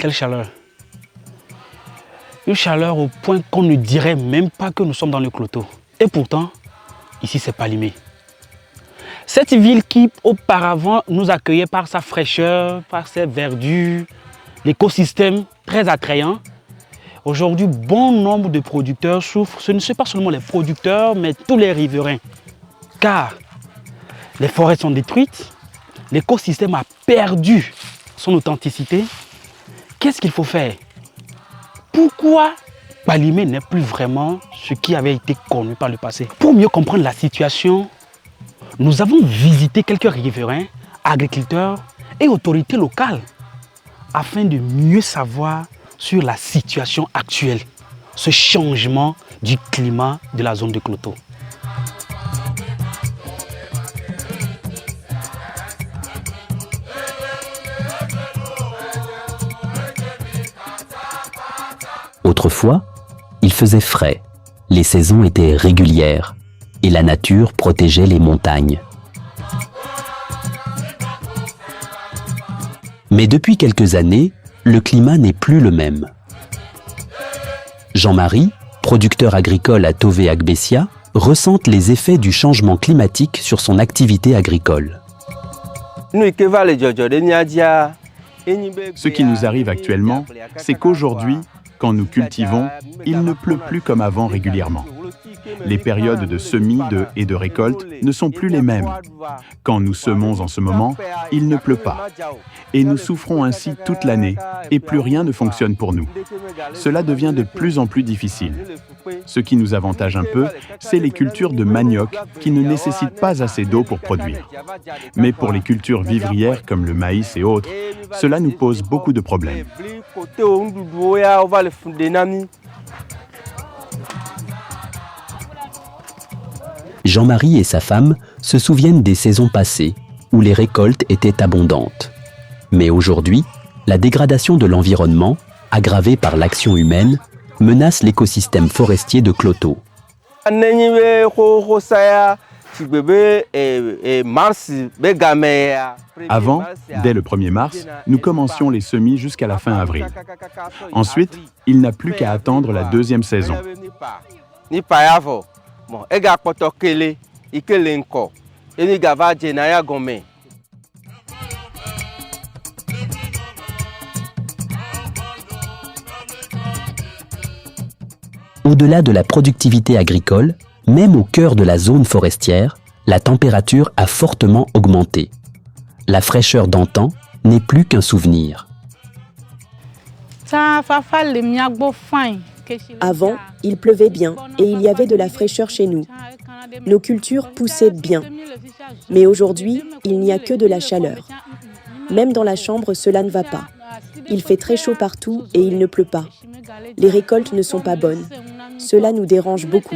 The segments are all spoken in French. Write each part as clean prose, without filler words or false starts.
quelle chaleur! Une chaleur au point qu'on ne dirait même pas que nous sommes dans le Cloto. Et pourtant, ici c'est Palimé. Cette ville qui auparavant nous accueillait par sa fraîcheur, par ses verdures, l'écosystème très attrayant. Aujourd'hui, bon nombre de producteurs souffrent. Ce ne sont pas seulement les producteurs, mais tous les riverains. Car les forêts sont détruites, l'écosystème a perdu son authenticité. Qu'est-ce qu'il faut faire? Pourquoi Palimé n'est plus vraiment ce qui avait été connu par le passé? Pour mieux comprendre la situation, nous avons visité quelques riverains, agriculteurs et autorités locales afin de mieux savoir sur la situation actuelle, ce changement du climat de la zone de Cloto. Autrefois, il faisait frais, les saisons étaient régulières et la nature protégeait les montagnes. Mais depuis quelques années, le climat n'est plus le même. Jean-Marie, producteur agricole à Tové-Agbessia, ressent les effets du changement climatique sur son activité agricole. Ce qui nous arrive actuellement, c'est qu'aujourd'hui, quand nous cultivons, il ne pleut plus comme avant régulièrement. Les périodes de semis et de récolte ne sont plus les mêmes. Quand nous semons en ce moment, il ne pleut pas. Et nous souffrons ainsi toute l'année et plus rien ne fonctionne pour nous. Cela devient de plus en plus difficile. Ce qui nous avantage un peu, c'est les cultures de manioc qui ne nécessitent pas assez d'eau pour produire. Mais pour les cultures vivrières comme le maïs et autres, cela nous pose beaucoup de problèmes. Jean-Marie et sa femme se souviennent des saisons passées où les récoltes étaient abondantes. Mais aujourd'hui, la dégradation de l'environnement, aggravée par l'action humaine, menace l'écosystème forestier de Cloto. Avant, dès le 1er mars, nous commencions les semis jusqu'à la fin avril. Ensuite, il n'a plus qu'à attendre la deuxième saison. Au-delà de la productivité agricole, même au cœur de la zone forestière, la température a fortement augmenté. La fraîcheur d'antan n'est plus qu'un souvenir. Avant, il pleuvait bien et il y avait de la fraîcheur chez nous. Nos cultures poussaient bien. Mais aujourd'hui, il n'y a que de la chaleur. Même dans la chambre, cela ne va pas. Il fait très chaud partout et il ne pleut pas. Les récoltes ne sont pas bonnes. Cela nous dérange beaucoup.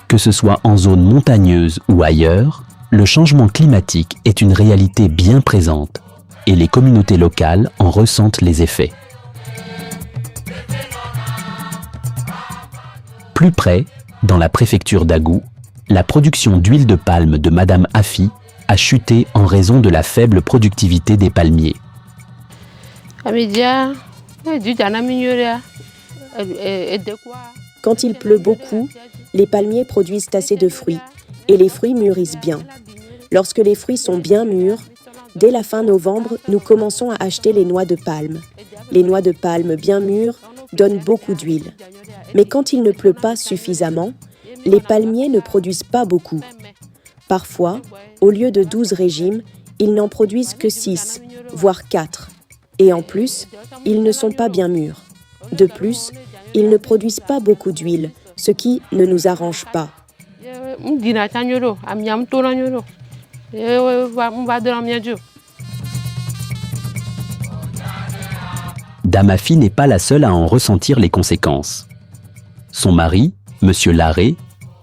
Que ce soit en zone montagneuse ou ailleurs, le changement climatique est une réalité bien présente et les communautés locales en ressentent les effets. Plus près, dans la préfecture d'Agou, la production d'huile de palme de Madame Afi a chuté en raison de la faible productivité des palmiers. Quand il pleut beaucoup, les palmiers produisent assez de fruits et les fruits mûrissent bien. Lorsque les fruits sont bien mûrs, dès la fin novembre, nous commençons à acheter les noix de palme. Les noix de palme bien mûres donnent beaucoup d'huile. Mais quand il ne pleut pas suffisamment, les palmiers ne produisent pas beaucoup. Parfois, au lieu de 12 régimes, ils n'en produisent que 6, voire 4. Et en plus, ils ne sont pas bien mûrs. De plus, ils ne produisent pas beaucoup d'huile, ce qui ne nous arrange pas. Damafi n'est pas la seule à en ressentir les conséquences. Son mari, M. Larré,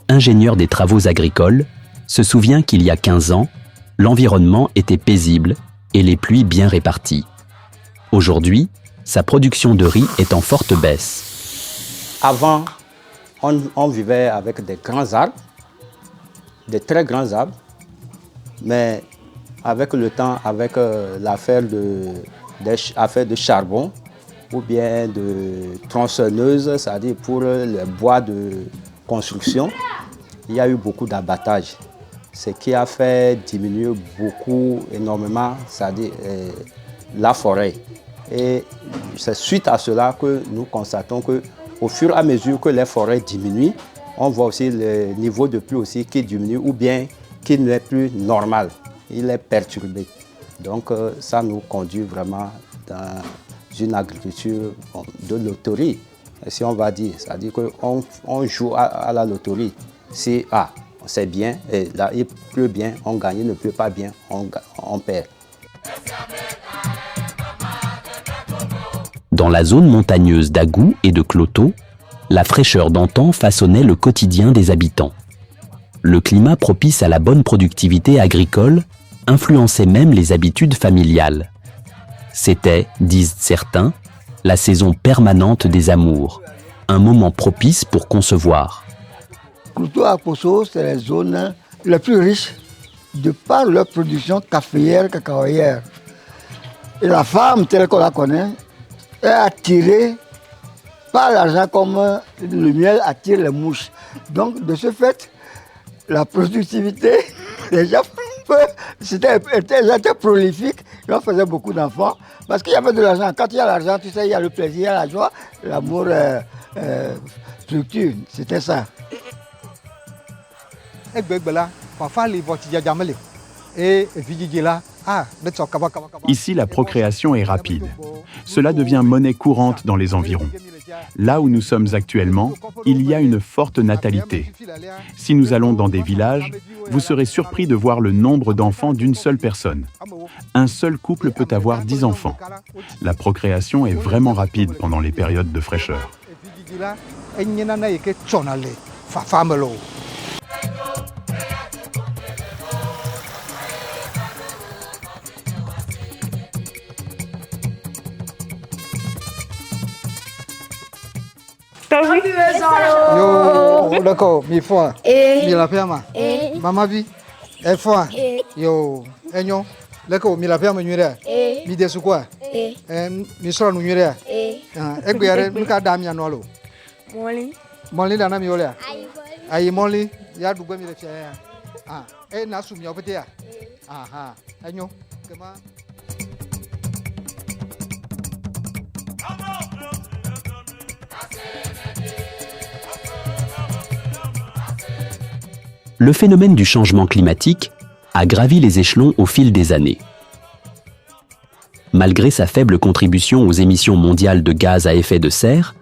ingénieur des travaux agricoles, se souvient qu'il y a 15 ans, l'environnement était paisible et les pluies bien réparties. Aujourd'hui, sa production de riz est en forte baisse. Avant, on vivait avec des grands arbres, des très grands arbres, mais avec le temps, avec l'affaire de charbon ou bien de tronçonneuse, c'est-à-dire pour les bois de construction, il y a eu beaucoup d'abattage. Ce qui a fait diminuer énormément, c'est-à-dire la forêt. Et c'est suite à cela que nous constatons qu'au fur et à mesure que les forêts diminuent, on voit aussi le niveau de pluie aussi qui diminue ou bien qui n'est plus normal. Il est perturbé. Donc ça nous conduit vraiment dans une agriculture de loterie, si on va dire. C'est-à-dire qu'on joue à la loterie. Si c'est bien, et là il pleut bien, on gagne, il ne pleut pas bien, on perd. Dans la zone montagneuse d'Agou et de Kloto, la fraîcheur d'antan façonnait le quotidien des habitants. Le climat propice à la bonne productivité agricole influençait même les habitudes familiales. C'était, disent certains, la saison permanente des amours, un moment propice pour concevoir. Kloto et Poso, c'est les zones les plus riches de par leur production caféière, cacaoyère. Et la femme, telle qu'on la connaît, est attirée par l'argent comme le miel attire les mouches. Donc, de ce fait, la productivité, les gens était prolifique, on faisait beaucoup d'enfants, parce qu'il y avait de l'argent. Quand il y a l'argent, tu sais, il y a le plaisir, il y a la joie, l'amour structure, c'était ça. Ici, la procréation est rapide. Cela devient monnaie courante dans les environs. Là où nous sommes actuellement, il y a une forte natalité. Si nous allons dans des villages, vous serez surpris de voir le nombre d'enfants d'une seule personne. Un seul couple peut avoir 10 enfants. La procréation est vraiment rapide pendant les périodes de fraîcheur. Yo, d'accord, mi foi. Mi la pema. Mama bi. E foi. Yo, enyo. Leko mi la pema nyure. Mi desu kwa. Mi sora nu nyure. E gbeare nka da mi anolo. Moli. Moli da na mi ole. Ayi moli, ya dugbe mi le fia ya. Na su mi opete ya. Aha. Enyo. Kema. Le phénomène du changement climatique a gravi les échelons au fil des années. Malgré sa faible contribution aux émissions mondiales de gaz à effet de serre,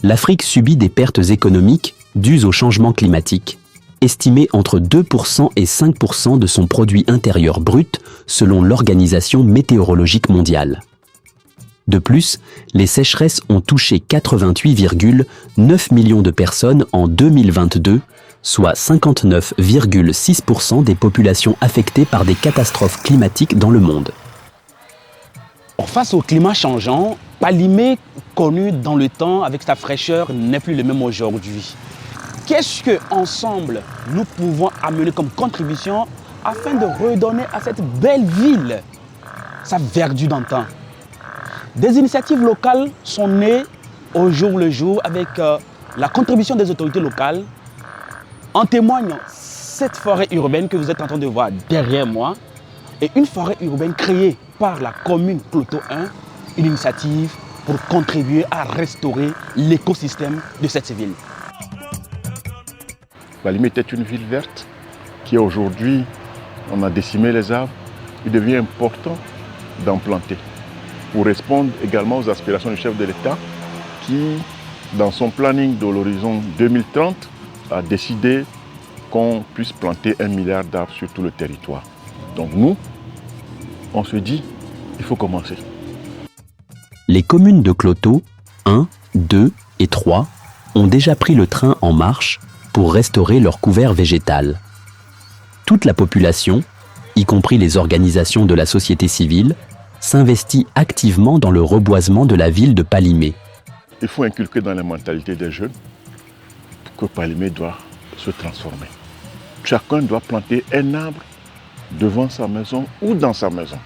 l'Afrique subit des pertes économiques dues au changement climatique, estimées entre 2% et 5% de son produit intérieur brut selon l'Organisation météorologique mondiale. De plus, les sécheresses ont touché 88,9 millions de personnes en 2022, soit 59,6% des populations affectées par des catastrophes climatiques dans le monde. Face au climat changeant, Palimé, connu dans le temps avec sa fraîcheur, n'est plus le même aujourd'hui. Qu'est-ce qu'ensemble nous pouvons amener comme contribution afin de redonner à cette belle ville sa verdure d'antan? Des initiatives locales sont nées au jour le jour avec la contribution des autorités locales. En témoigne cette forêt urbaine que vous êtes en train de voir derrière moi et une forêt urbaine créée par la commune Kloto 1, une initiative pour contribuer à restaurer l'écosystème de cette ville. Palimé était une ville verte qui aujourd'hui, on a décimé les arbres. Il devient important d'en planter pour répondre également aux aspirations du chef de l'État qui, dans son planning de l'horizon 2030, a décidé qu'on puisse planter 1 milliard d'arbres sur tout le territoire. Donc nous, on se dit, il faut commencer. Les communes de Kloto, 1, 2 et 3, ont déjà pris le train en marche pour restaurer leur couvert végétal. Toute la population, y compris les organisations de la société civile, s'investit activement dans le reboisement de la ville de Palimé. Il faut inculquer dans la mentalité des jeunes que Palimé doit se transformer. Chacun doit planter un arbre devant sa maison ou dans sa maison.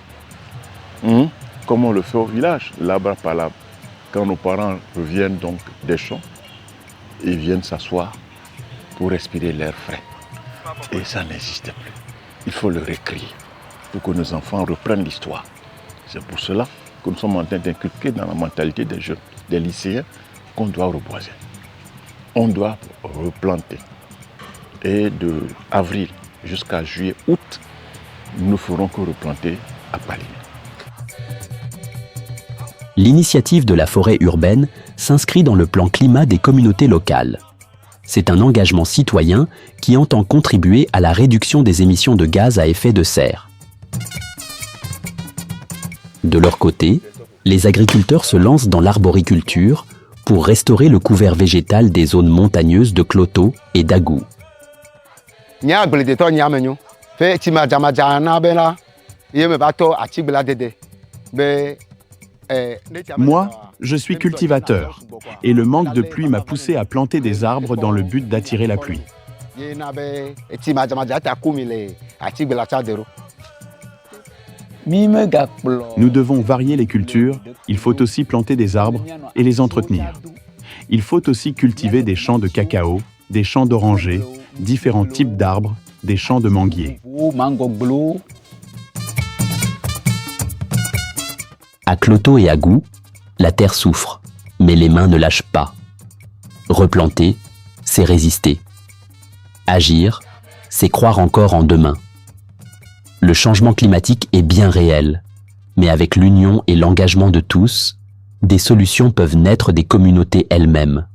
Comme on le fait au village, l'arbre par l'arbre. Quand nos parents reviennent donc des champs, ils viennent s'asseoir pour respirer l'air frais. Et ça n'existe plus. Il faut le réécrire pour que nos enfants reprennent l'histoire. C'est pour cela que nous sommes en train d'inculquer dans la mentalité des jeunes, des lycéens, qu'on doit reboiser. On doit replanter. Et de avril jusqu'à juillet, août, nous ne ferons que replanter à Palimé. L'initiative de la forêt urbaine s'inscrit dans le plan climat des communautés locales. C'est un engagement citoyen qui entend contribuer à la réduction des émissions de gaz à effet de serre. De leur côté, les agriculteurs se lancent dans l'arboriculture pour restaurer le couvert végétal des zones montagneuses de Kloto et d'Agou. Moi, je suis cultivateur et le manque de pluie m'a poussé à planter des arbres dans le but d'attirer la pluie. Nous devons varier les cultures, il faut aussi planter des arbres et les entretenir. Il faut aussi cultiver des champs de cacao, des champs d'orangers, différents types d'arbres, des champs de manguiers. À Kloto et Agou, la terre souffre, mais les mains ne lâchent pas. Replanter, c'est résister. Agir, c'est croire encore en demain. Le changement climatique est bien réel, mais avec l'union et l'engagement de tous, des solutions peuvent naître des communautés elles-mêmes.